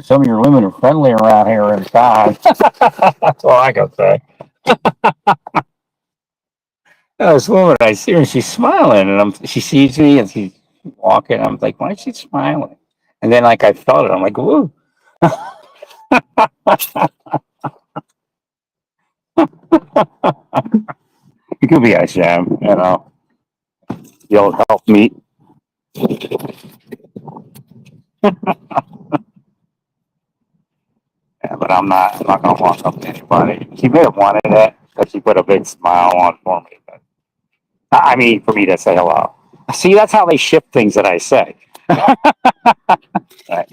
Some of your women are friendly around here inside. That's all I can say. This woman, I see her and she's smiling, and she sees me and she's walking. I'm like, why is she smiling? And then, like, I felt it. I'm like, woo. It could be Hashem, the old help meet. Yeah, but I'm not gonna walk up to anybody. She may have wanted it because she put a big smile on for me. But I mean, for me to say hello. See, that's how they ship things that I say. Right.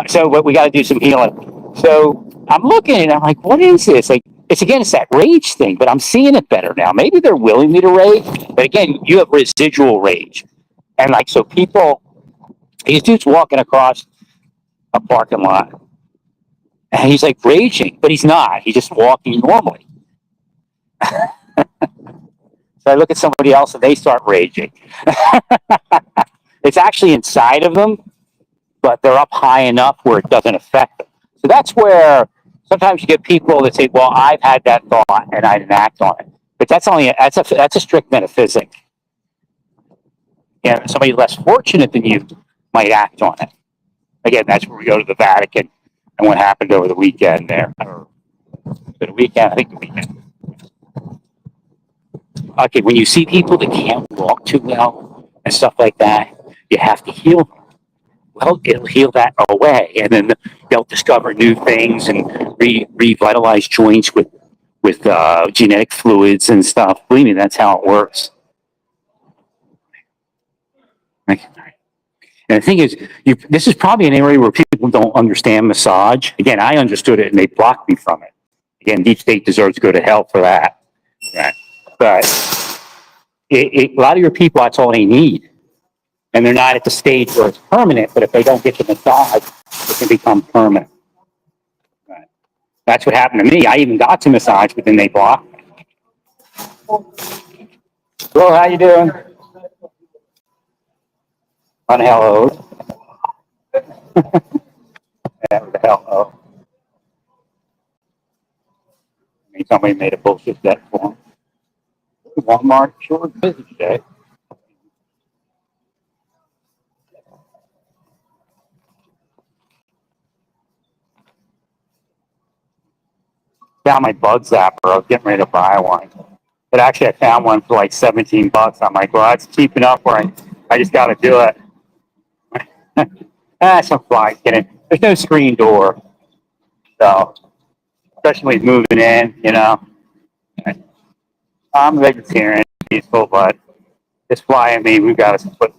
So, but we got to do some healing. So I'm looking and I'm like, what is this? Like, it's again, it's that rage thing, but I'm seeing it better now. Maybe they're willing me to rage, but again, you have residual rage, and like, so people, he's just walking across a parking lot, and he's like raging, but he's not. He's just walking normally. So I look at somebody else and they start raging. It's actually inside of them, but they're up high enough where it doesn't affect them. So that's where sometimes you get people that say, "Well, I've had that thought and I didn't act on it." But that's a strict metaphysic. And somebody less fortunate than you might act on it. Again, that's where we go to the Vatican and what happened over the weekend there. Or the weekend, I think the weekend. Okay, when you see people that can't walk too well and stuff like that, you have to heal them. Well, it'll heal that away, and then they'll discover new things and revitalize joints with genetic fluids and stuff. Believe me, that's how it works. And the thing is, this is probably an area where people don't understand massage. Again, I understood it, and they blocked me from it. Again, Deep State deserves to go to hell for that. Right? But a lot of your people, that's all they need. And they're not at the stage where it's permanent, but if they don't get the massage, it can become permanent. Right. That's what happened to me. I even got to massage, but then they blocked me. Hello, how you doing? Unhallowed. Yeah, what the hell? Oh. I mean, somebody made a bullshit bet for him. Walmart short busy today. Found my bug zapper. I was getting ready to buy one. But actually, I found one for like $17. I'm like, well, that's cheap enough where I just got to do it. Some flies get in. There's no screen door. So, especially moving in. I'm a vegetarian, peaceful, but this fly and me, we got to split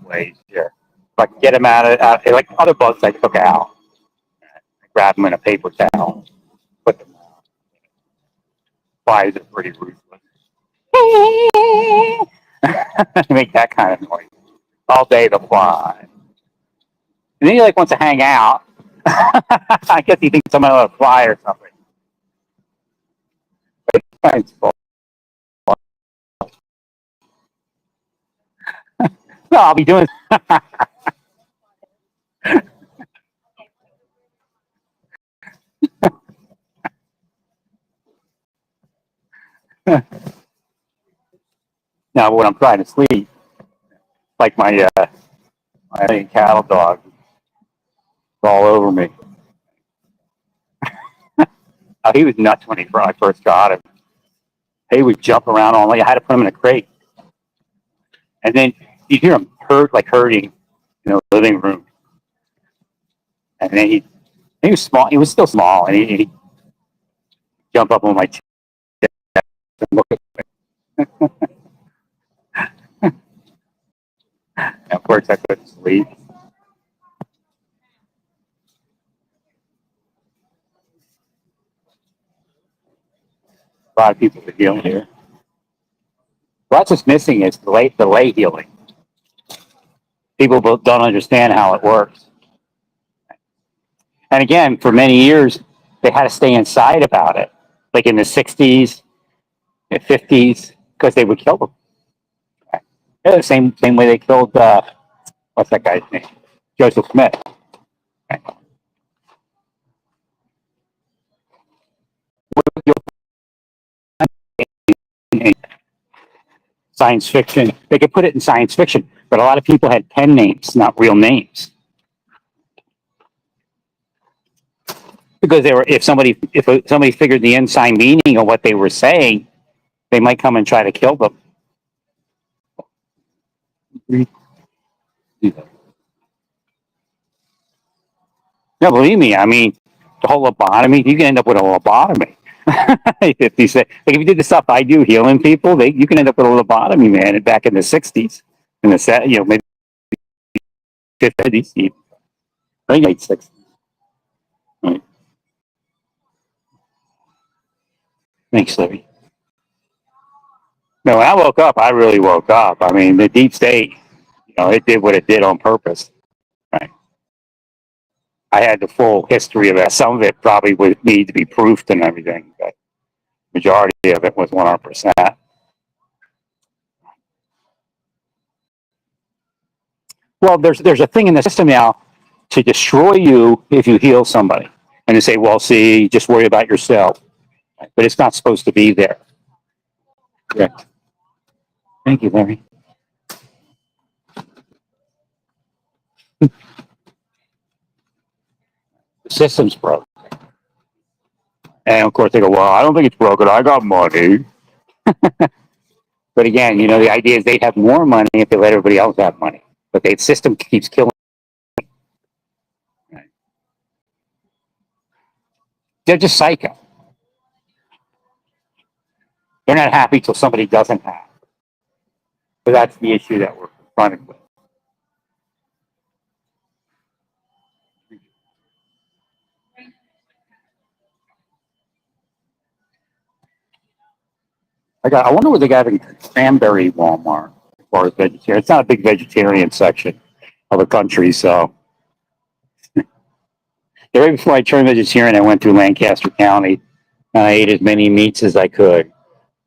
ways here. If I can get him like other bugs I took out, I grab them in a paper towel, put them out. Flies are pretty ruthless. Make that kind of noise all day. The fly, and then he like wants to hang out. I guess he thinks I'm gonna fly or something. No, I'll be doing. Now, when I'm trying to sleep, like my cattle dog, all over me. He was nuts when I first got him. He would jump around all night. I had to put him in a crate, and then you'd hear him hurting, the living room. And then he was small. He was still small, and he'd jump up on my chest and look at me. Of course, I couldn't sleep. A lot of people are healing here. What's just missing is delay healing. People don't understand how it works. And again, for many years, they had to stay inside about it, like in the 60s and 50s, because they would kill them. Yeah, the same way they killed what's that guy's name? Joseph Smith. Science fiction. They could put it in science fiction, but a lot of people had pen names, not real names. Because they were, if somebody figured the inside meaning of what they were saying, they might come and try to kill them. No, believe me. I mean, the whole lobotomy, you can end up with a lobotomy. If you say, like, if you did the stuff I do, healing people, you can end up with a lobotomy, man. Back in the '60s, in the maybe '50s, I think late '60s. Right. Thanks, Libby. No, when I woke up, I really woke up. I mean, the deep state, it did what it did on purpose. Right. I had the full history of that. Some of it probably would need to be proofed and everything, but majority of it was 100%. Well, there's a thing in the system now to destroy you if you heal somebody, and to say, well, see, just worry about yourself, but it's not supposed to be there. Correct. Thank you, Larry. The system's broke. And of course they go, well, I don't think it's broken. I got money. But again, the idea is they'd have more money if they let everybody else have money. But the system keeps killing. Right. They're just psycho. They're not happy till somebody doesn't have. So that's the issue that we're confronted with. I wonder what they got in Cranberry Walmart as far as vegetarian. It's not a big vegetarian section of the country, so. Right before I turned vegetarian, I went through Lancaster County and I ate as many meats as I could.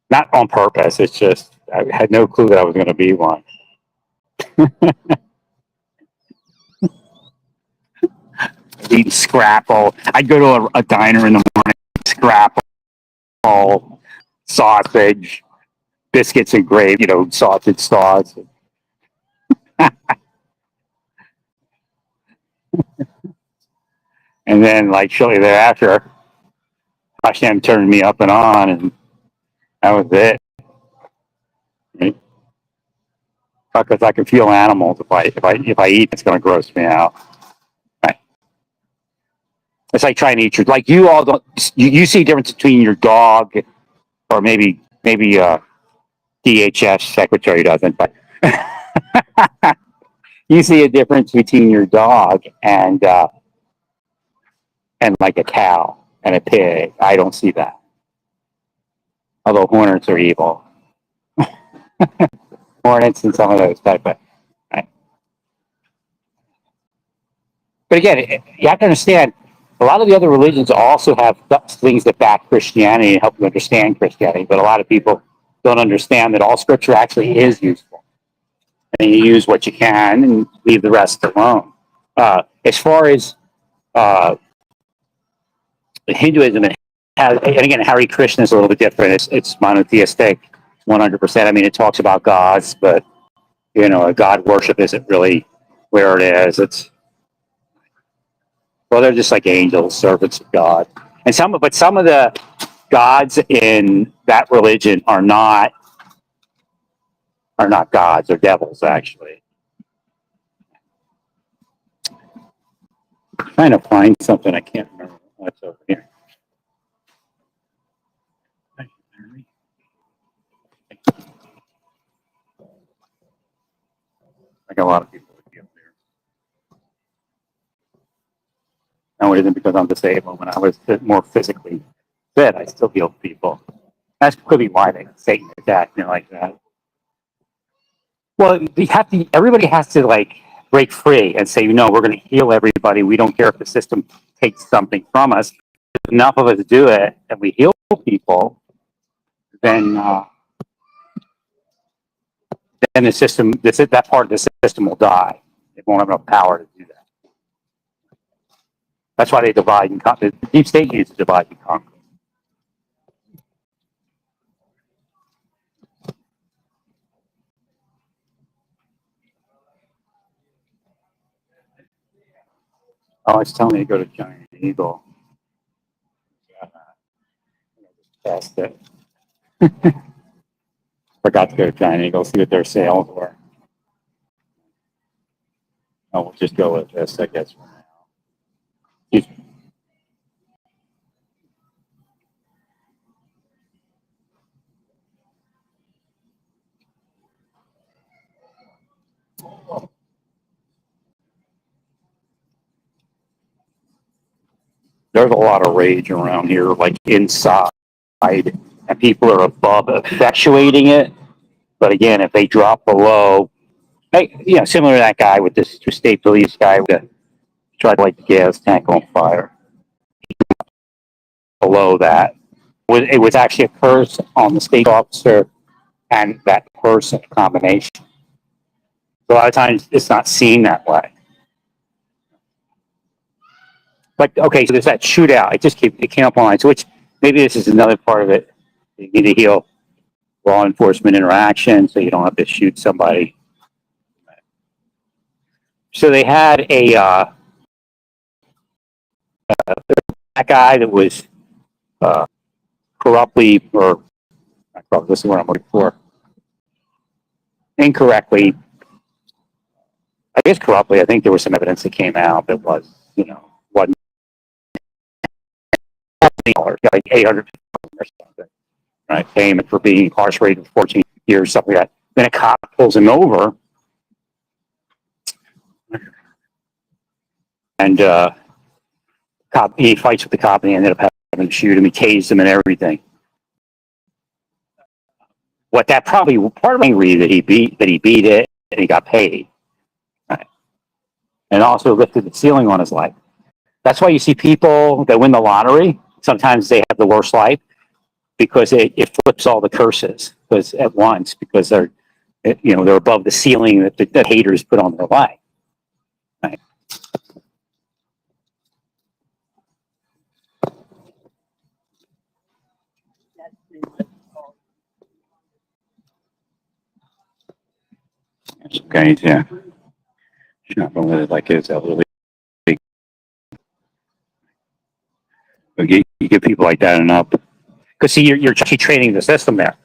Not on purpose. It's just I had no clue that I was going to be one. Eating scrapple. I'd go to a diner in the morning, scrapple, sausage, biscuits and gravy, sausage sauce. And then, like, shortly thereafter, Hashem turned me up and on, and that was it. Right? Because I can feel animals. If I eat, it's going to gross me out. Right? It's like trying to eat like you all don't. You see a difference between your dog, or maybe DHS secretary doesn't, but you see a difference between your dog and like a cow and a pig. I don't see that. Although hornets are evil. Hornets and some of those type of. Right? But again, you have to understand, a lot of the other religions also have things that back Christianity and help you understand Christianity. But a lot of people don't understand that all scripture actually is useful. And you use what you can and leave the rest alone. As far as Hinduism, and again, Hare Krishna is a little bit different. It's monotheistic, 100%. I mean, it talks about gods, but God worship isn't really where it is. They're just like angels, servants of God, and some of the gods in that religion are not gods, or devils, actually. I'm trying to find something, I can't remember what's over here. I got a lot of people with me up there. No, it isn't because I'm disabled. When I was more physically fit, I still healed people. That's could be why Satan attacked me like that. Well, everybody has to like break free and say, we're going to heal everybody. We don't care if the system takes something from us. If enough of us do it and we heal people, then then the system, that part of the system will die. It won't have enough power to do that. That's why they divide and conquer. The deep state uses divide and conquer. Oh, it's telling me to go to Giant Eagle. Test it. Forgot to go to Giant Eagle, see what their sales were. Oh, we'll just go with this, I guess, for now. There's a lot of rage around here, like inside, and people are above effectuating it. But again, if they drop below, like, similar to that guy with this state police guy that tried to light the gas tank on fire. Below that, it was actually a curse on the state officer and that person combination. A lot of times, it's not seen that way. But okay, so there's that shootout. It came up online. So which maybe this is another part of it. You need to heal law enforcement interaction so you don't have to shoot somebody. So they had that guy that was corruptly, or not corruptly, this is what I'm looking for, incorrectly, I guess corruptly. I think there was some evidence that came out that was, wasn't like 800 or something, right? Payment for being incarcerated for 14 years, something like that. Then a cop pulls him over, and he fights with the cop, and he ended up having to shoot him. He tased him and everything. What that probably part of the reason that he beat it and he got paid, right? And also lifted the ceiling on his life. That's why you see people that win the lottery. Sometimes they have the worst life because it flips all the curses at once because they're above the ceiling that the haters put on their life. Right? Okay, yeah. Not only like it's elderly. You give people like that enough. Because see, you're actually training the system there.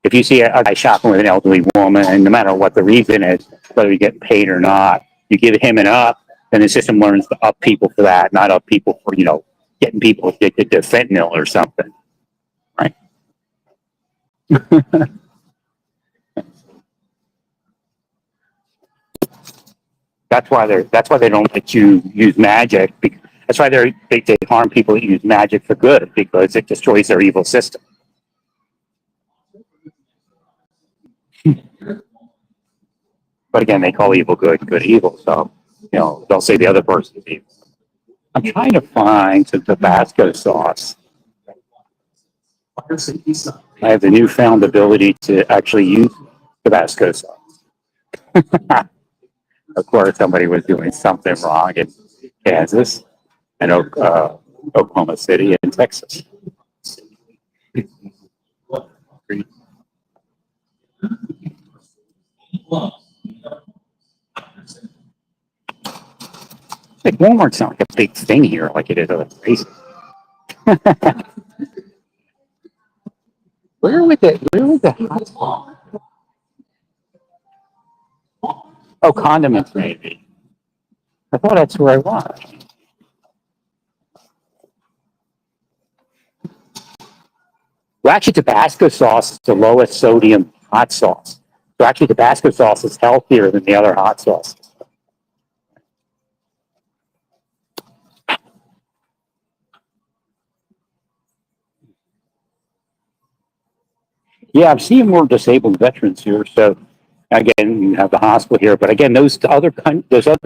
If you see a guy shopping with an elderly woman, and no matter what the reason is, whether you get paid or not, you give him an up, then the system learns to up people for that, not up people for, getting people addicted to fentanyl or something. Right? That's why they don't let you use magic. That's why they harm people that use magic for good, because it destroys their evil system. But again, they call evil good, good evil. So, they'll say the other person is evil. I'm trying to find some Tabasco sauce. I have the newfound ability to actually use Tabasco sauce. Of course, somebody was doing something wrong in Kansas and Oklahoma City and Texas. Like Walmart's not like a big thing here like it is other places. Where would the hot Oh, condiments maybe. I thought that's where I was. Well, actually, Tabasco sauce is the lowest sodium hot sauce. So actually, Tabasco sauce is healthier than the other hot sauces. Yeah, I'm seeing more disabled veterans here. So again, you have the hospital here, but again, those other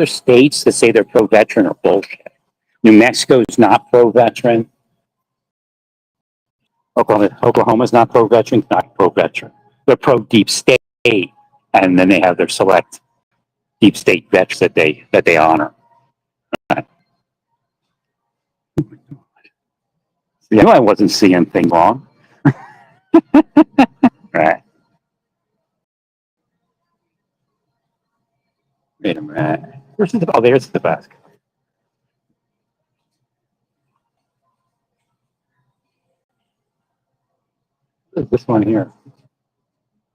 states that say they're pro-veteran are bullshit. New Mexico is not pro-veteran. Oklahoma's not pro-veteran, not pro-veteran. They're pro-deep state. And then they have their select deep state vets that they honor. You know, I wasn't seeing things wrong. Right. Wait a minute. Where's the, oh, there's the basket. What is this one here?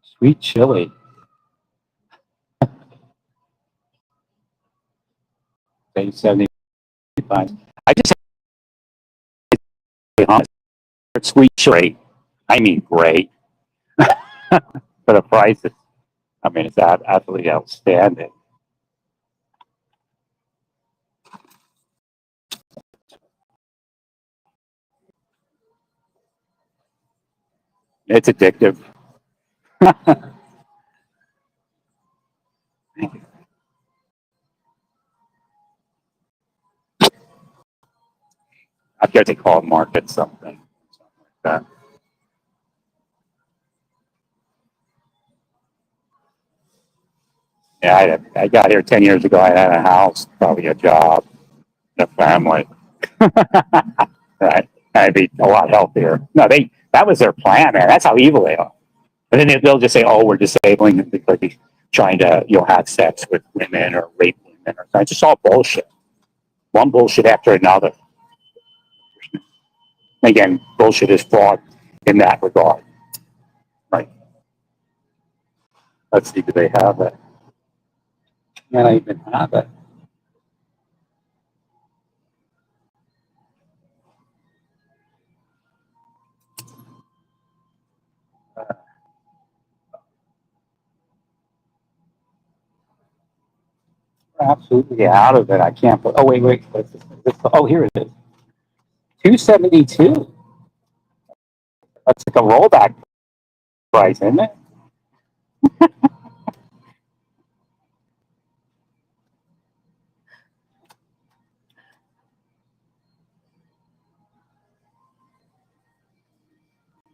Sweet chili. $8.75. I just had sweet chili. I mean, great. For the prices. I mean, it's absolutely outstanding. It's addictive. Thank you. I guess they call it market something like that. Yeah, I got here 10 years ago. I had a house, probably a job, a family. Right? I'd be a lot healthier. No, that was their plan, man. That's how evil they are. And then they'll just say, "Oh, we're disabling them because he's trying to, have sex with women or rape women." Or it's just all bullshit. One bullshit after another. Again, bullshit is fraud in that regard. Right. Let's see, do they have it? Yeah, I even have it. Absolutely out of it. I can't put. Oh, wait. What's this? Oh, here it is. 272. That's like a rollback price, isn't it?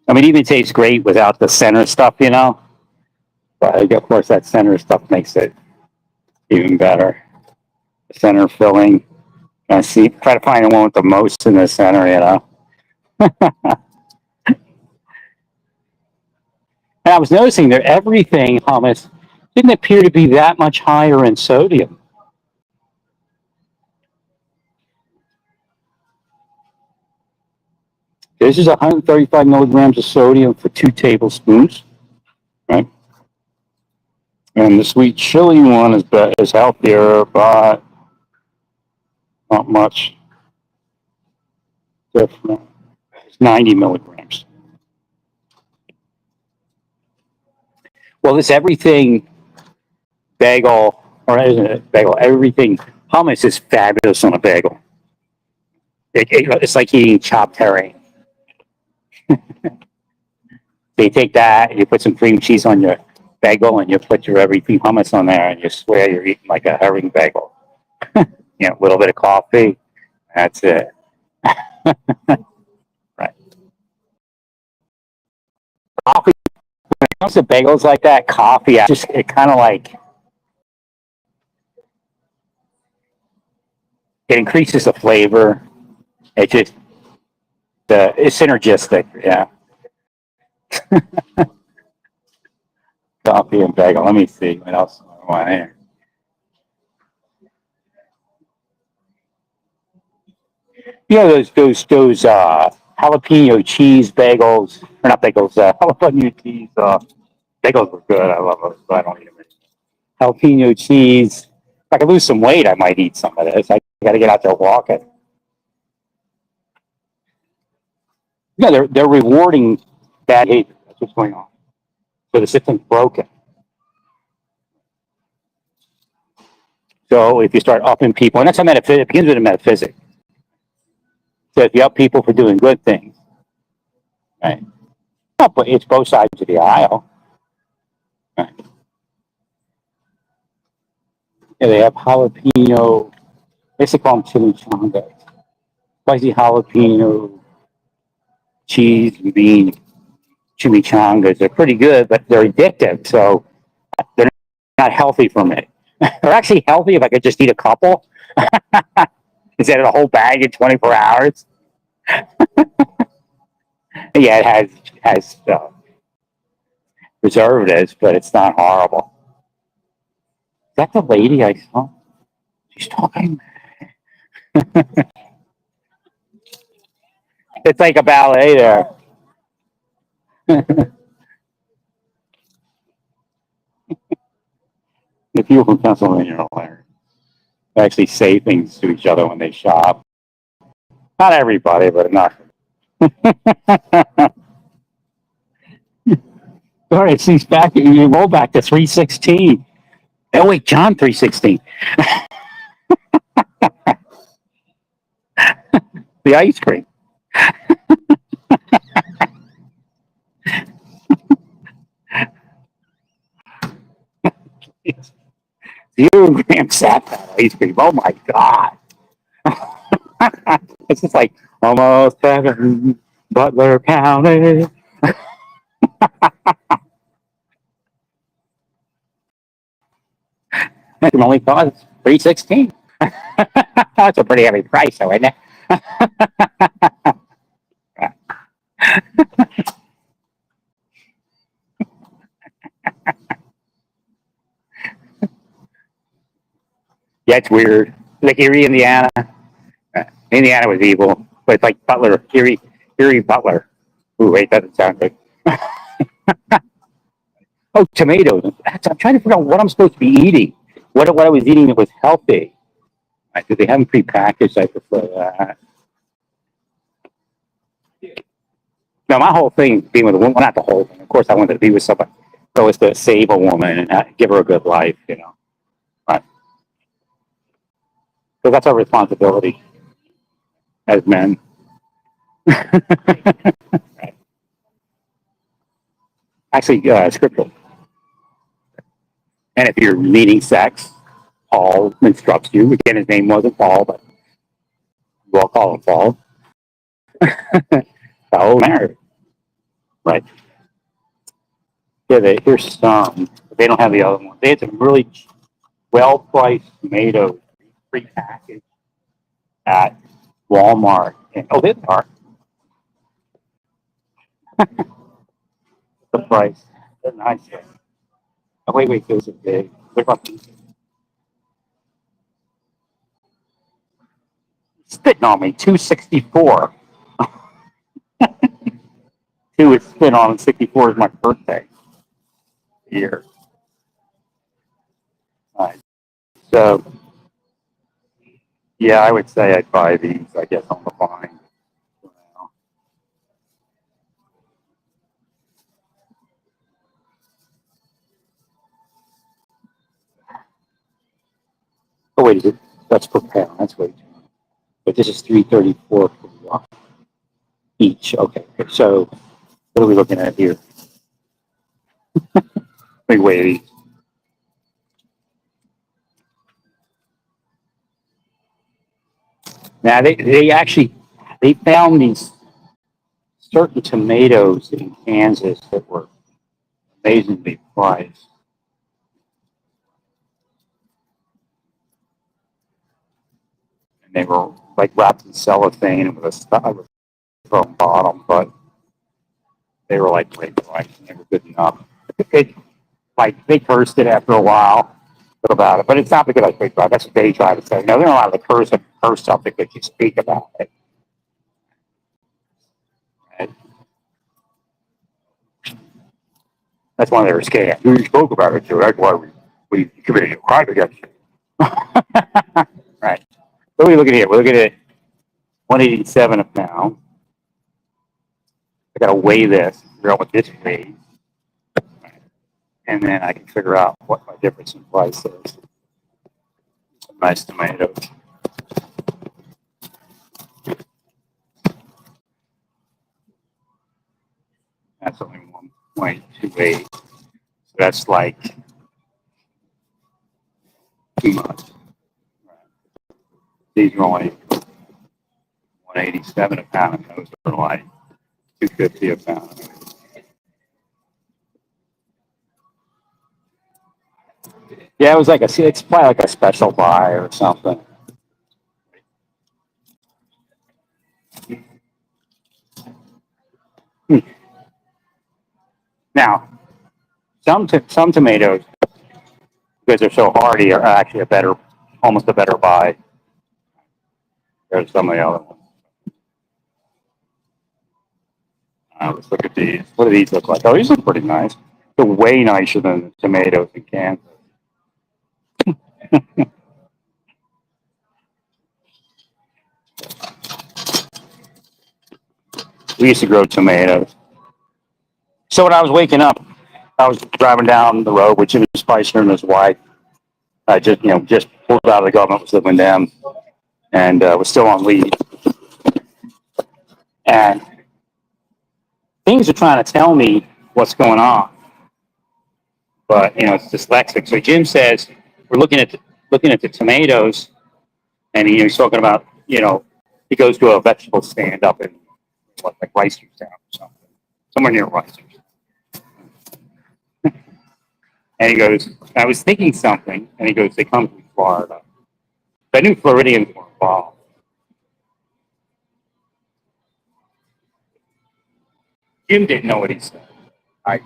I mean, it even tastes great without the center stuff, But of course, that center stuff makes it even better. The center filling. And try to find the one with the most in the center, And I was noticing that everything, hummus, didn't appear to be that much higher in sodium. This is 135 milligrams of sodium for 2 tablespoons, right? And the sweet chili one is healthier, but not much different. It's 90 milligrams. Well, this everything bagel, or isn't it bagel? Everything hummus is fabulous on a bagel. It's like eating chopped herring. So you take that, you put some cream cheese on your bagel, and you put your everything hummus on there, and you swear you're eating like a herring bagel. A little bit of coffee. That's it. Right. Coffee. When it comes to bagels like that, coffee, it kind of like it increases the flavor. It's synergistic. Yeah. Coffee and bagel. Let me see what else I want here. Those jalapeno cheese bagels, or not bagels, jalapeno cheese bagels were good. I love those, but I don't eat them anymore. Jalapeno cheese. If I could lose some weight, I might eat some of this. I got to get out there walking. Yeah, they're rewarding bad behavior. That's what's going on. So the system's broken. So if you start upping people, and that's a metaphysics, it begins with a metaphysics. So if you up people for doing good things, right? But it's both sides of the aisle. Right. Yeah, they have jalapeno. They call them chimichanga. Spicy jalapeno, cheese, and bean chimichangas. They're pretty good, but they're addictive. So they're not healthy for me. They're actually healthy if I could just eat a couple instead of the whole bag in 24 hours. Yeah, it has preservatives, but it's not horrible. Is that the lady I saw? She's talking. It's like a ballet there. The people from Pennsylvania are hilarious. They actually say things to each other when they shop. Not everybody, but enough. All right, she's back. You roll back to 316. Oh wait, John 316. The ice cream. You and Graham sat that ice cream. Oh my god. It's just like almost heaven, Butler County. It only costs 316. That's a pretty heavy price, though, isn't it? Yeah, it's weird. Like Erie, Indiana. Indiana was evil, but it's like Butler, Erie Butler. Ooh, wait, that doesn't sound good. Oh, tomatoes. I'm trying to figure out what I'm supposed to be eating. What I was eating that was healthy. Do they have them prepackaged? I prefer that. Now, my whole thing being with a woman, well, not the whole thing. Of course, I wanted to be with somebody. So it's to save a woman and give her a good life, you know. Right. So that's our responsibility as men. Right. Actually, scriptural. And if you're leading sex, Paul instructs you. Again, his name wasn't Paul, but we'll call him Paul. So married. Right. Yeah, here's some. But they don't have the other one. They had some really well-priced tomatoes, prepackaged at Walmart. And, oh, they are. The price. They're nice. Oh, wait, those are big. Look up. Spitting on me, 264. Two is spit on, and 64 is my birthday year. All right. So, yeah, I would say I'd buy these, I guess, on the vine. Oh, wait, that's per pound. That's way too much. But this is 334 for each. Okay, so what are we looking at here? Big weight. Now they found these certain tomatoes in Kansas that were amazingly priced. And they were like wrapped in cellophane with a styrofoam bottom, but they were like great price and they were good enough. It, like they cursed it after a while about it, but it's not because I speak about it. That's what they try to say. No, they're not allowed to curse something because you speak about it. And that's one of their scams. We spoke about it too. That's why we committed a crime against you. Right. What are we looking at here? We're looking at 187 a pound. I gotta weigh this, figure out what this weighs, and then I can figure out what my difference in price is. Some nice tomatoes. That's only 1.28. So that's like too much. These are only 187 a pound, and those are like 250 a pound. Yeah, it was like it's probably like a special buy or something. Hmm. Now, some tomatoes, because they're so hardy, are actually almost a better buy than some of the other ones. Let's look at these. What do these look like? Oh, these look pretty nice. They're way nicer than the tomatoes in Kansas. We used to grow tomatoes. So when I was waking up, I was driving down the road with Jimmy Spicer and his wife. I just pulled out of the government, was living with them, and was still on leave. And things are trying to tell me what's going on, but it's dyslexic. So Jim says we're looking at the tomatoes, and he's talking about he goes to a vegetable stand up in like Ricerstown or something, somewhere near Rice. And he goes, I was thinking something, and he goes, they come from Florida. I knew Floridians were involved. Jim didn't know what he said. I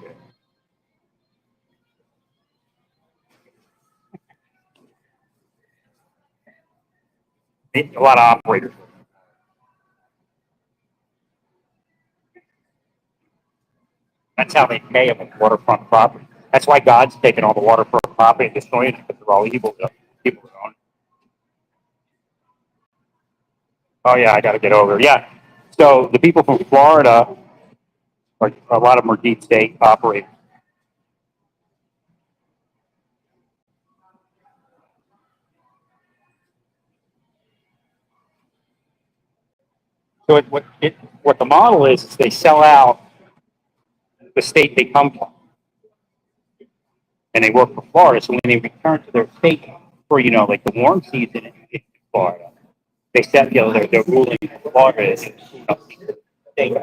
did. A lot of operators. That's how they pay them with waterfront property. That's why God's taking all the waterfront property and destroying it because they're all evil people that own it. Oh yeah, I got to get over. Yeah. So the people from Florida, a lot of them are deep state operators. So what the model is they sell out the state they come from, and they work for Florida. So when they return to their state for like the warm season in Florida, they set they're ruling Florida is state.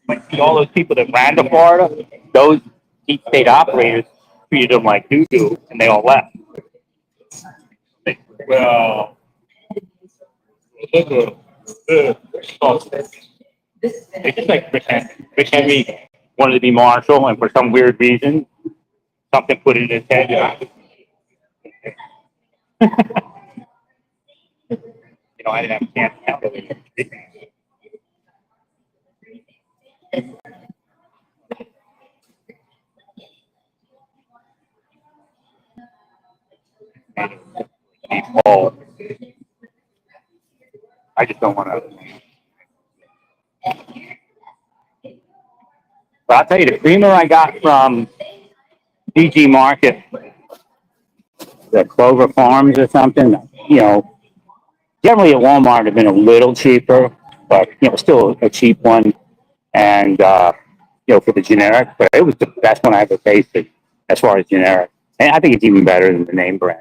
But see, all those people that ran to Florida, those deep state operators treated them like doo doo, and they all left. Well, they just like Rick Henry wanted to be Marshall, and for some weird reason, something put it in his head. I didn't have a chance to handle it. Oh, I just don't want to. But I'll tell you, the creamer I got from DG Market, the Clover Farms or something, generally at Walmart it'd have been a little cheaper, but still a cheap one. And for the generic, but it was the best one I ever tasted as far as generic. And I think it's even better than the name brand.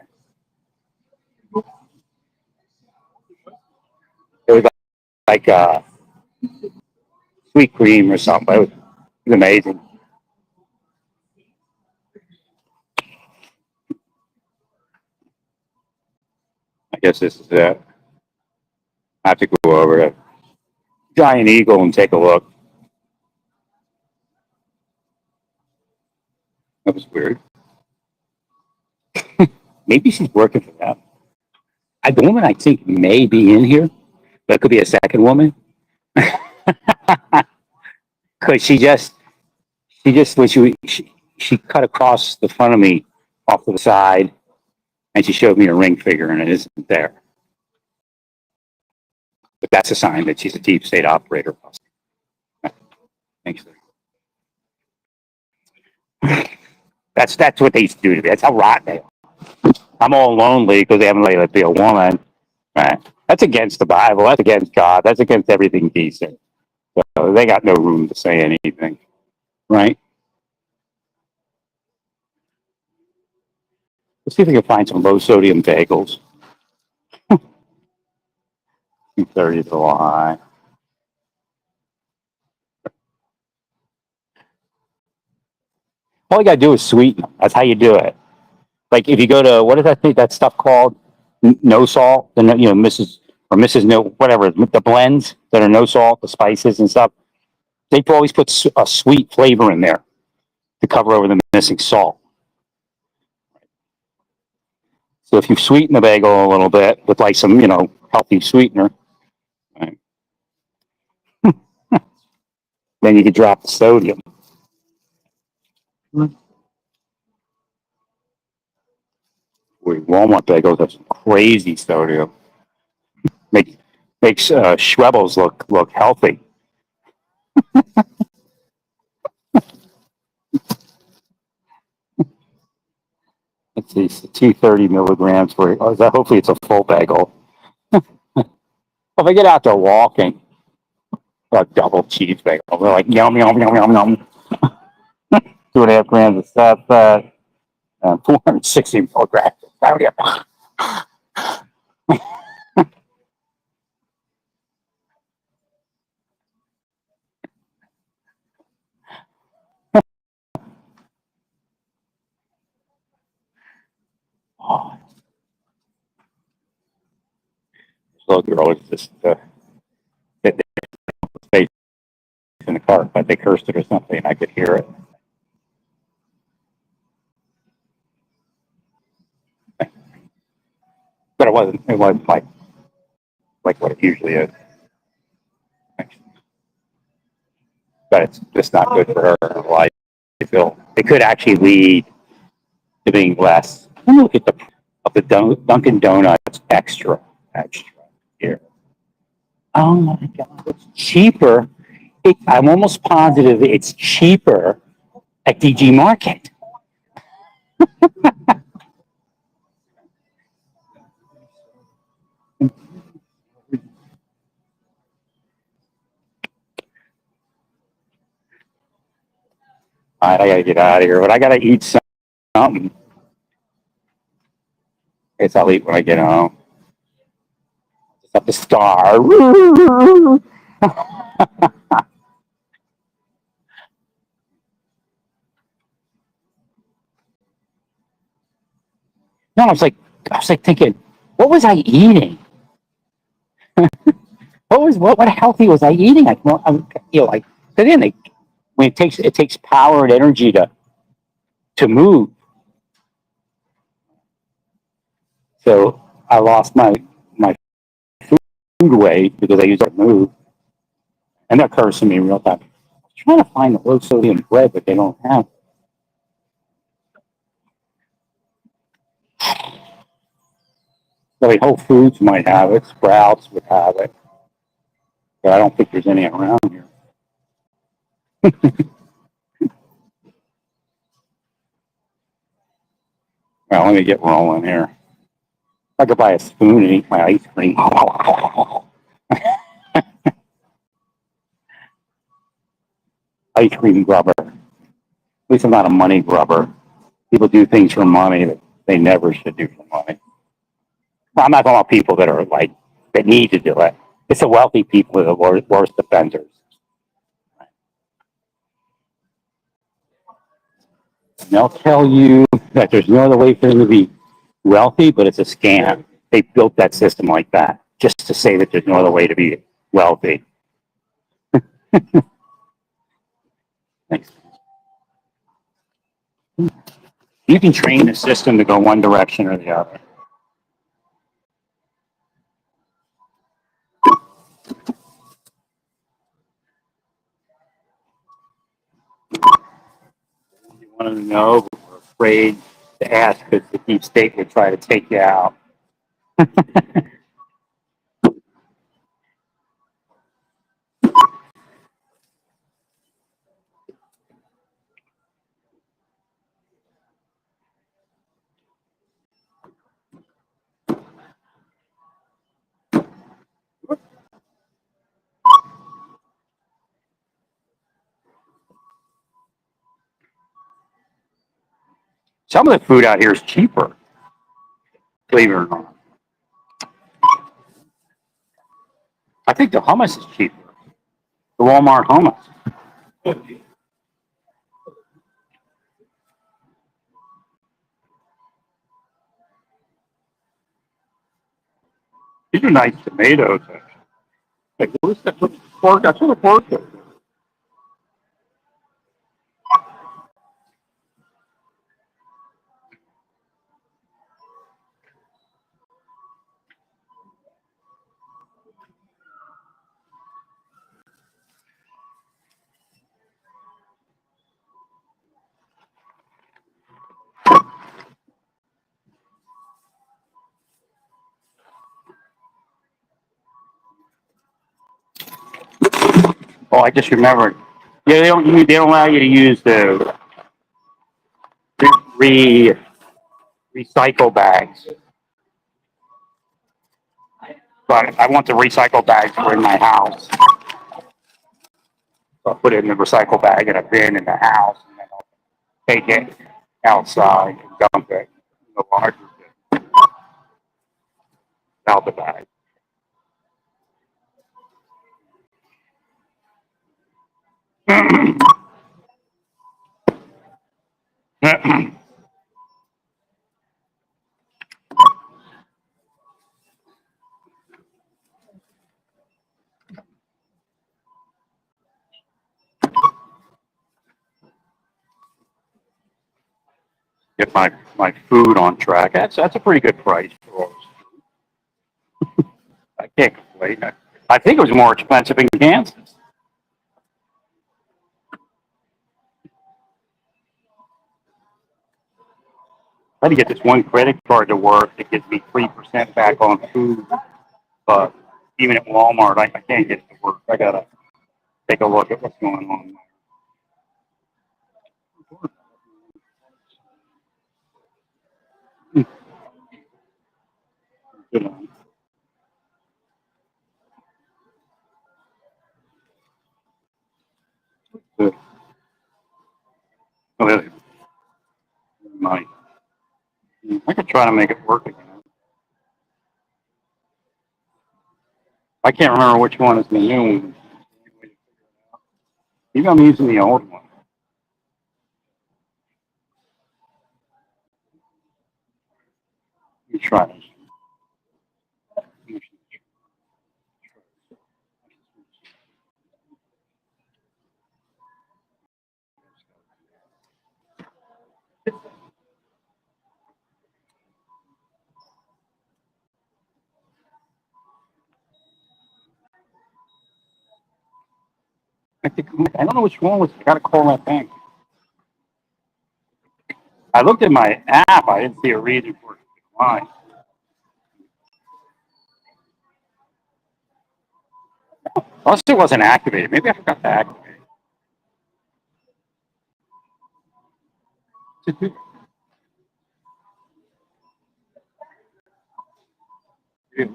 It was like sweet cream or something. It was amazing. I guess this is it. I have to go over to Giant Eagle and take a look. That was weird. Maybe she's working for them. The woman I think may be in here, but it could be a second woman. Because she just when she cut across the front of me off to the side, and she showed me a ring figure, and it isn't there. But that's a sign that she's a deep state operator. Thanks. That's what they used to do to me. That's how rotten they are. I'm all lonely because they haven't let me be a woman. Right? That's against the Bible. That's against God. That's against everything decent. So they got no room to say anything. Right? Let's see if we can find some low sodium bagels. 230 is a little high. All you gotta do is sweeten them. That's how you do it. Like if you go to, what is that stuff called? No salt, the Mrs. No, whatever, the blends that are no salt, the spices and stuff. They always put a sweet flavor in there to cover over the missing salt. So if you sweeten the bagel a little bit with like some, healthy sweetener, right, then you can drop the sodium. Walmart bagels have some crazy sodium. Makes Schwebels look healthy. Let's see, 230 milligrams for. Hopefully it's a full bagel. If I get out there walking, a double cheese bagel, they're like yum yum yum yum yum. 2.5 grams of fat, 460 milligrams of sodium. Oh, slow girl is just space in the car, but they cursed it or something, and I could hear it. But it wasn't. It wasn't like what it usually is. But it's just not good for her life. I feel it could actually lead to being less. Let me look at the Dunkin' Donuts extra here. Oh my God, it's cheaper. I'm almost positive it's cheaper at DG Market. All right, I gotta get out of here, but I gotta eat something. I guess I'll eat when I get home. Just have to starve. No, I was like thinking, what was I eating? What healthy was I eating? Like, then when it takes power and energy to move. So I lost my food weight because I used to move, and they're cursing me real time. I'm trying to find the low sodium bread, but they don't have. So Whole Foods might have it, Sprouts would have it, but I don't think there's any around here. Well, let me get rolling here. I could buy a spoon and eat my ice cream. Ice cream grubber. At least I'm not a money grubber. People do things for money that they never should do for money. Well, I'm not talking about people that need to do it. It's the wealthy people who are the worst offenders. And they'll tell you that there's no other way for them to be wealthy, but it's a scam. They built that system like that just to say that there's no other way to be wealthy. Thanks. You can train the system to go one direction or the other. You want to know, but we're afraid to ask because the deep state will try to take you out. Some of the food out here is cheaper, believe it or not. I think the hummus is cheaper. The Walmart hummus. These are nice tomatoes. Like, what is that pork? That's what the pork is. Oh, I just remembered. Yeah, they don't allow you to use the re recycle bags. But I want the recycle bags for in my house. So I'll put it in the recycle bag in a bin in the house, and then I'll take it outside and dump it in the larger bin out the bag. Get my food on track. That's a pretty good price for us. I can't complain. I think it was more expensive in Kansas. I had to get this one credit card to work that gives me 3% back on food. But even at Walmart, I can't get it to work. I gotta take a look at what's going on there. You know, the, oh, my, I could try to make it work again. I can't remember which one is the new one. Maybe I'm using the old one. Let me try this. I don't know which one was. I gotta call that bank. I looked at my app. I didn't see a reason for it to decline. Unless it wasn't activated. Maybe I forgot to activate it.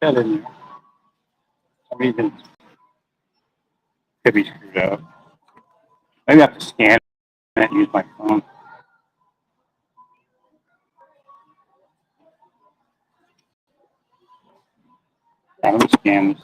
That in there. Some reason it could be screwed up. Maybe I have to scan it and use my phone. Yeah, let me scan this.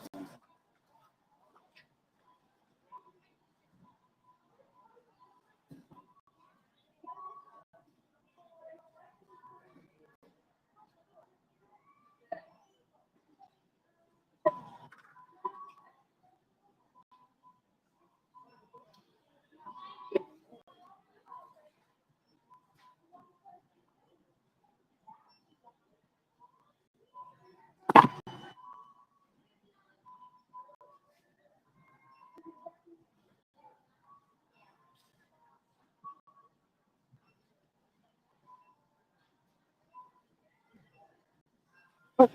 For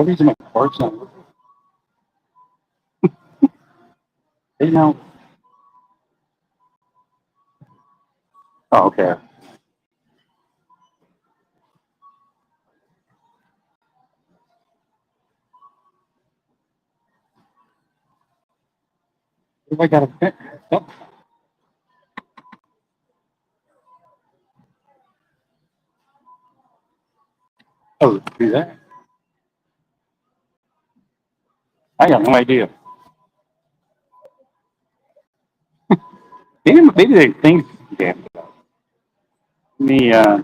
some reason my card's not working. You know. Oh, okay. If I got a oh, Oh, do that? I got no idea. Maybe they think. Yeah. Let me. I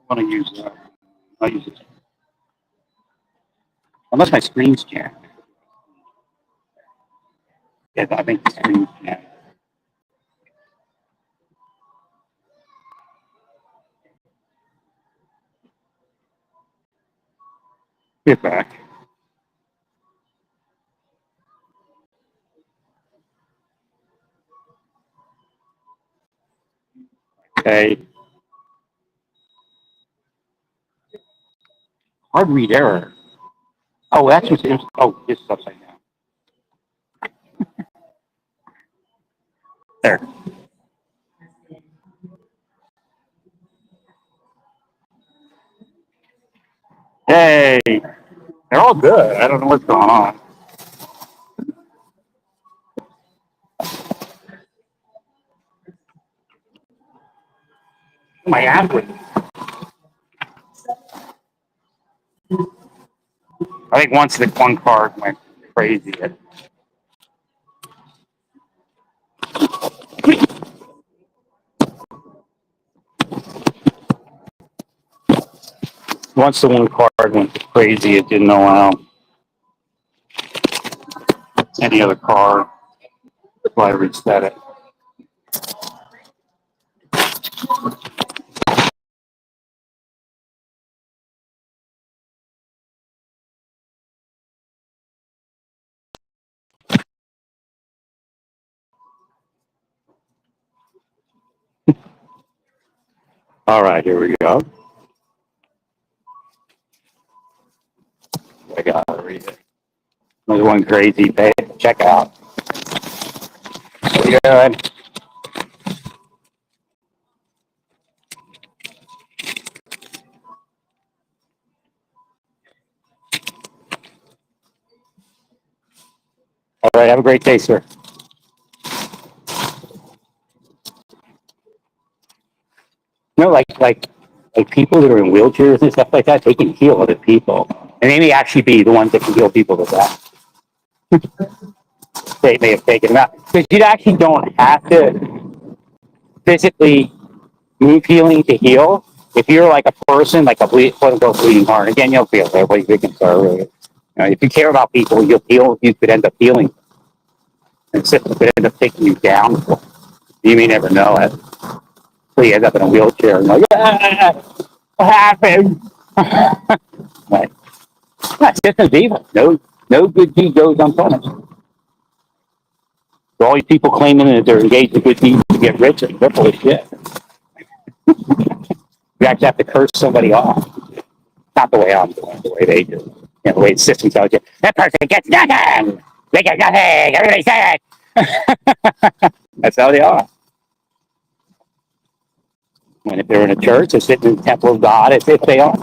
want to use. I'll use it. Unless my screen's jammed. Yeah, I think the screen's jammed. Get back. Okay. Hard read error. Oh, that's what it is. Oh, this is upside down. There. Hey, they're all good. I don't know what's going on. My app was. I think once the one card went crazy. Once the one card went crazy, it didn't allow any other card. That's why I reset it. All right, here we go. I gotta read it. There's one crazy pay. Check out. Good. All right, have a great day, sir. You know, like people that are in wheelchairs and stuff like that, they can heal other people, and they may actually be the ones that can heal people with that. They may have taken them out because you actually don't have to physically move healing to heal. If you're like a person, like a quote unquote bleeding heart, again, you'll feel everybody's big concern. Really. If you care about people, you'll heal. You could end up healing, and it could end up taking you down. You may never know it. So you end up in a wheelchair and like, what happened? Like, that's just as evil. No good deed goes unpunished. So all these people claiming that they're engaged in good deeds to get rich, they're full of shit. You actually have to curse somebody off. Not the way I'm doing, the way they do. The way the system tells you, that person gets nothing. They get nothing. Everybody's sad. That's how they are. And if they're in a church, they're sitting in the temple of God as if they are.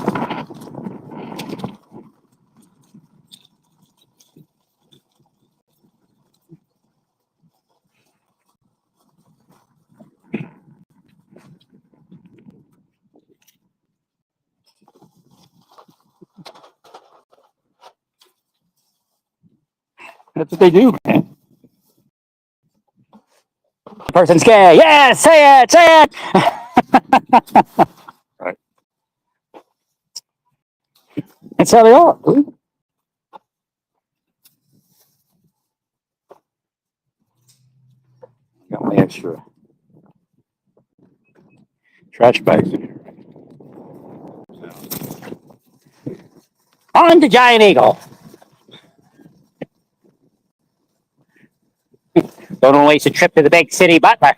That's what they do, man. The person's gay. Yeah, say it, say it. Right. That's how they are. Got my extra trash bags in here. On to Giant Eagle. Don't waste a trip to the big city butler.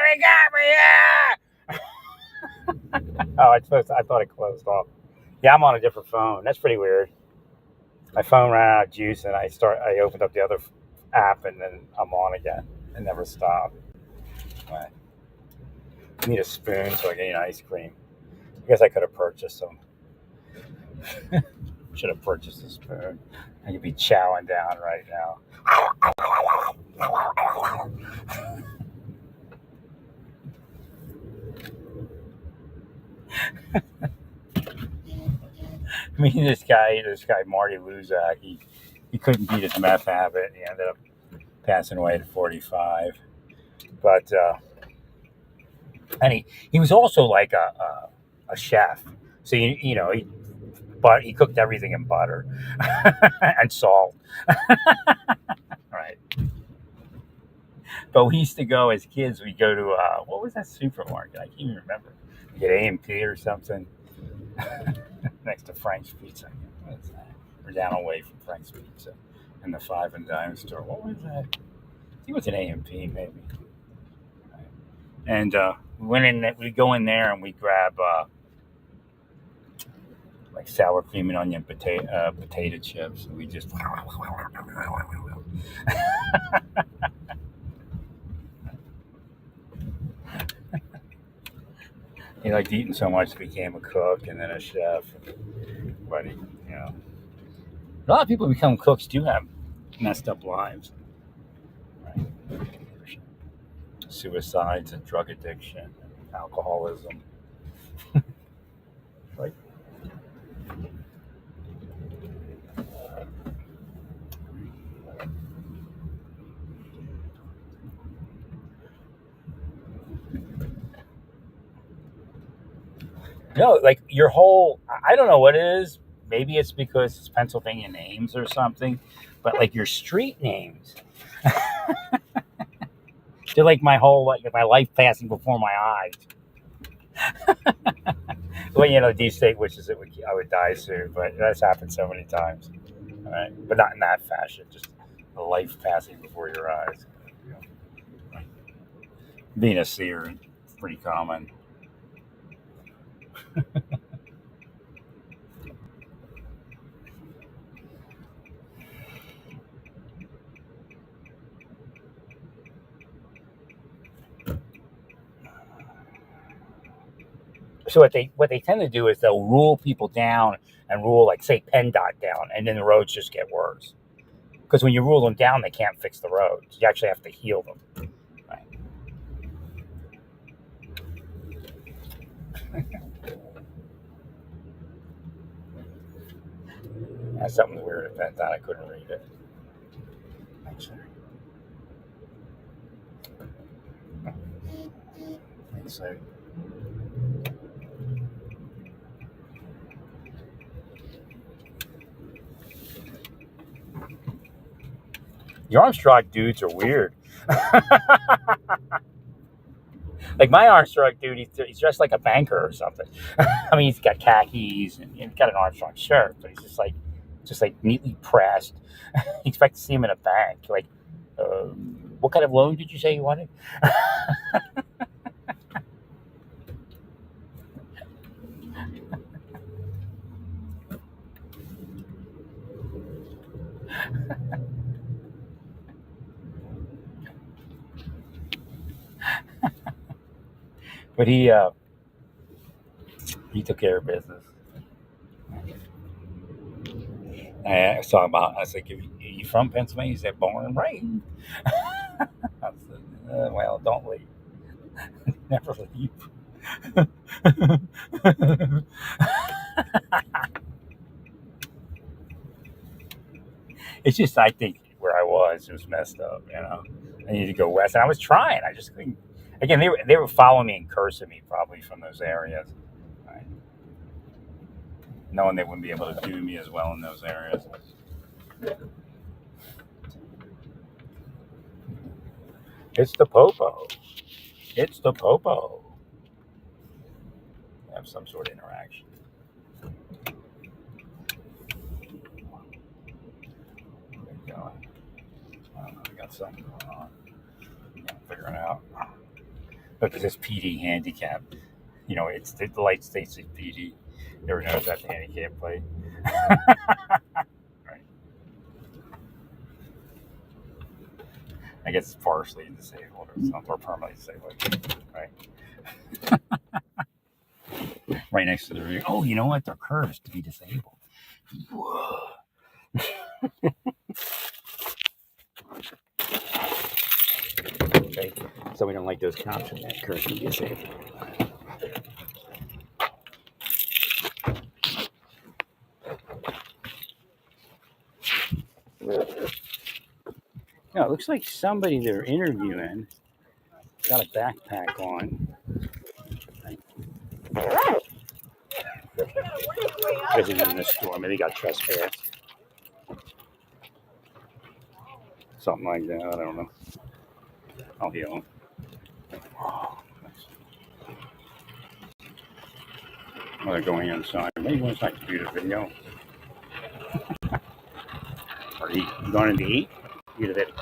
They got me! Yeah! Oh, I thought it closed off. Yeah, I'm on a different phone. That's pretty weird. My phone ran out of juice, and I opened up the other app, and then I'm on again. It never stopped. Right. I need a spoon so I can eat ice cream. I guess I could have purchased some. Should have purchased a spoon. I could be chowing down right now. I mean, this guy, Marty Luzak, he couldn't beat his meth habit. He ended up passing away at 45. But and he was also like a chef. So he cooked everything in butter and salt. Right. But we used to go as kids. We'd go to what was that supermarket? I can't even remember. Get A&P or something next to Frank's Pizza. What is that? We're down away from Frank's Pizza and the Five and Dime store. What was that? I think it was an A&P maybe. And we go in there and we grab like sour cream and onion potato chips. And we just he liked eating so much he became a cook and then a chef. But a lot of people who become cooks do have messed up lives. Right? Suicides and drug addiction, and alcoholism. Right. Like your whole, I don't know what it is. Maybe it's because it's Pennsylvania names or something, but like your street names, they're like my life passing before my eyes. Well, deep state wishes I would die soon, but that's happened so many times. All right, but not in that fashion. Just a life passing before your eyes. Being a seer is pretty common. So what they tend to do is they'll rule people down and rule like say PennDOT down, and then the roads just get worse. Because when you rule them down, they can't fix the roads. You actually have to heal them. Right. That's something weird about that. I couldn't read it. Actually. So, the Armstrong dudes are weird. Like my Armstrong dude, he's dressed like a banker or something. I mean, he's got khakis and he's got an Armstrong shirt, but he's just like neatly pressed. You expect to see him in a bank. Like, what kind of loan did you say you wanted? But he took care of business. I was talking about. I was like, "Are you from Pennsylvania?" He said, "Born and raised." I said, "Well, don't leave. Never leave." It's just I think where I was, it was messed up. I needed to go west, and I was trying. I just couldn't. Again, they were following me and cursing me probably from those areas, right? Knowing they wouldn't be able to do me as well in those areas. It's the popo. It's the popo. Have some sort of interaction. Where they going? I don't know. We got something going on. Can't figure it out. But this PD handicap, it's the light states PD. Never knows that the handicap plate. Right. I guess it's partially disabled or something, or permanently disabled. Right. Right next to the rig. Oh, you know what? They're curves to be disabled. Whoa. Okay. So we don't like those cops in that curve to be disabled. No, it looks like somebody they're interviewing got a backpack on. Because he's in the store. Maybe he got trespassed. Something like that. I don't know. I'll heal him. Oh, they're going inside. Maybe one's not to do the video. Are you going to eat? Eat a bit.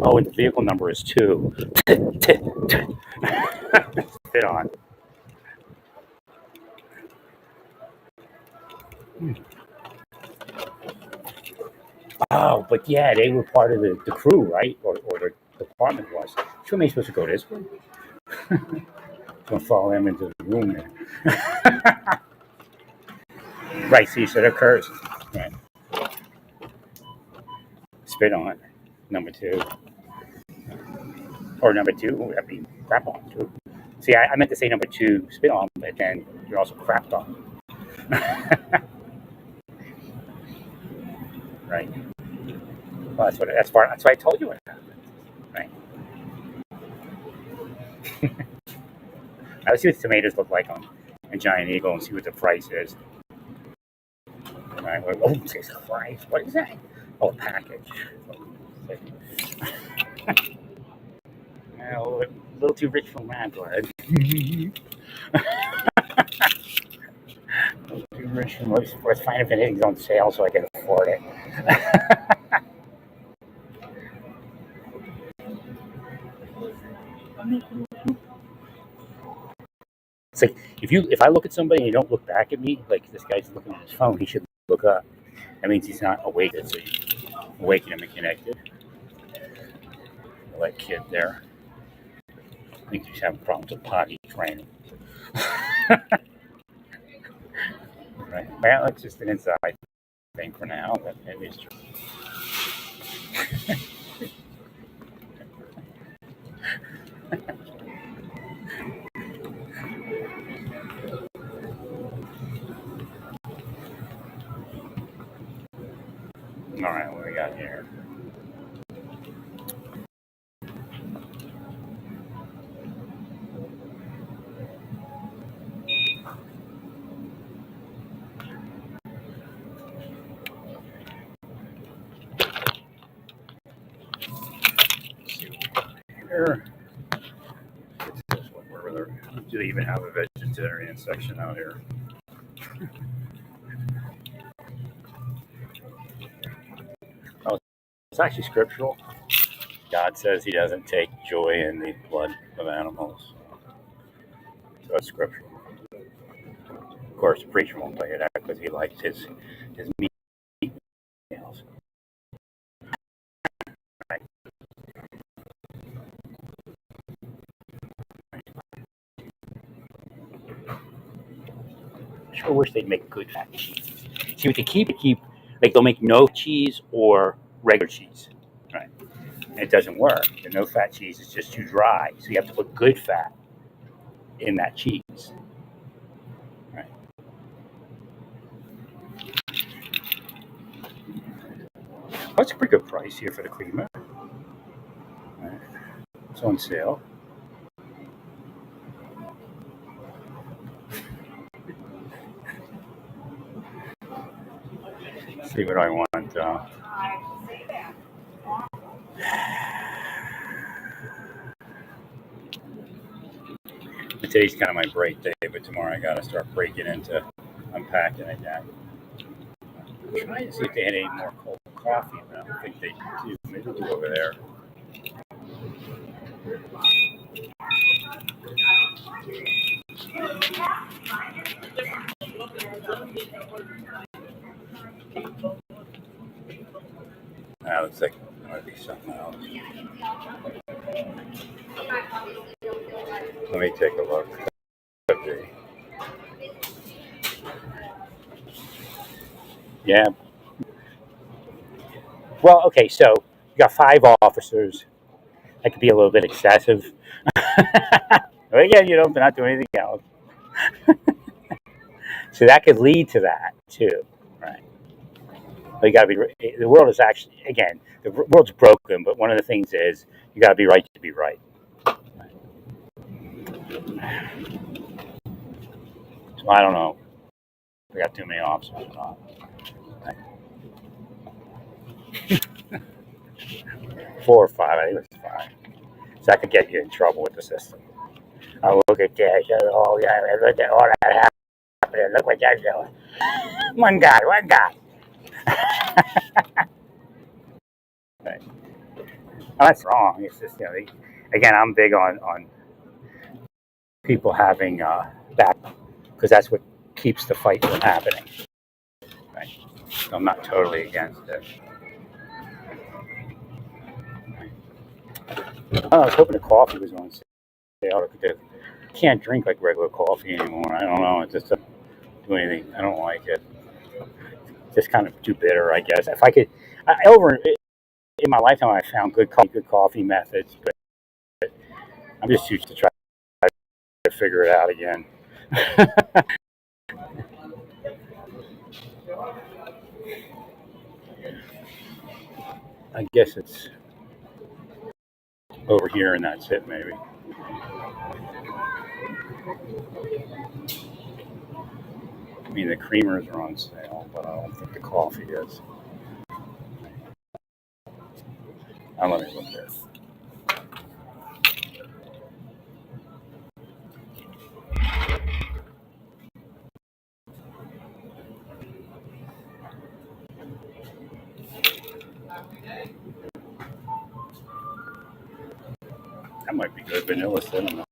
Oh, and the vehicle number is 2. Fit on. Oh, but yeah, they were part of the crew, right? Or the department was. So am I supposed to go this way? Gonna follow them into the room there. Right, see, so they're cursed. Right. Spit on. Number 2. Or number 2, I mean, crap on, too. See, I meant to say number 2, spit on, but then you're also crapped on. Right. Well, that's why I told you what happened. Right. Now let's see what the tomatoes look like on Giant Eagle and see what the price is. All right. Oh, it's a price. What is that? Oh, a package. A little too rich for my blood. Too rich for most. Let's find if anything's on sale so I can afford it. It's like if I look at somebody and you don't look back at me, like this guy's looking at his phone, he should look up. That means he's not awake. So you awaken him and connected. That kid there. I think he's having problems with potty training. Right. Well, it's just an inside thing for now, but it is true. All right, what do we got here? Here. Do they even have a vegetarian section out here? Oh, it's actually scriptural. God says he doesn't take joy in the blood of animals. So it's scriptural. Of course, the preacher won't tell you that because he likes his meat meals. Right. I sure wish they'd make good fat cheese. See what they keep like they'll make no cheese or regular cheese. Right. And it doesn't work. The no fat cheese is just too dry. So you have to put good fat in that cheese. Right. That's a pretty good price here for the creamer. Right. It's on sale. Let's see what I want. Today's kind of my break day, but tomorrow I got to start breaking into packing again. I'm trying to see if they had any more cold coffee, but I don't think they do. Maybe they'll do over there. Looks like there might be something else. Let me take a look. Yeah. Well, okay, so you got 5 officers. That could be a little bit excessive. But again, they're not doing anything else. So that could lead to that too, right? But you got to be. The world is actually, again, the world's broken. But one of the things is you got to be right to be right. So I don't know. We got too many officers or not. 4 or 5. I think it was 5. So that could get you in trouble with the system. Oh, look at that. Oh, yeah. Look at all that happening. Look what that's doing. One guy. Right. Oh, that's wrong. It's just, again, I'm big on people having back, because that's what keeps the fight from happening. Right. So I'm not totally against it. I was hoping the coffee was on sale. Can't drink like regular coffee anymore. I don't know. It just doesn't do anything. I don't like it. It's just kind of too bitter, I guess. If I could, in my lifetime, I found good coffee methods, but I'm just used to try to figure it out again. I guess it's over here and that's it, maybe. I mean, the creamers are on sale, but I don't think the coffee is. Now let me look at this. That might be good. Vanilla cinnamon.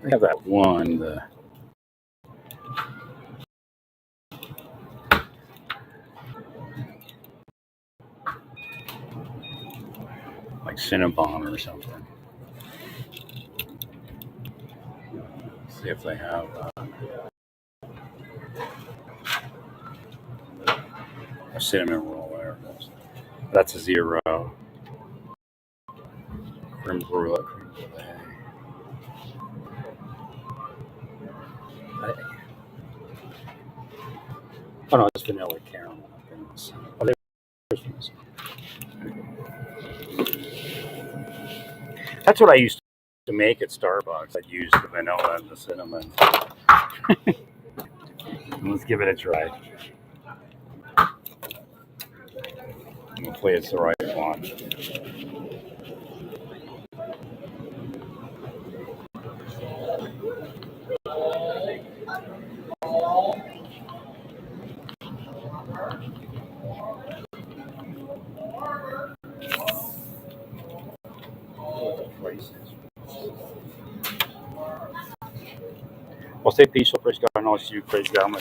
I have that one, like Cinnabon or something. See if they have a cinnamon roll there. That's a 0. Creme brulee. Oh no, it's vanilla caramel. Oh, there's That's what I used to make at Starbucks. I'd use the vanilla and the cinnamon. Let's give it a try. Hopefully it's the right one. Well, stay peaceful, praise God, and all you praise God.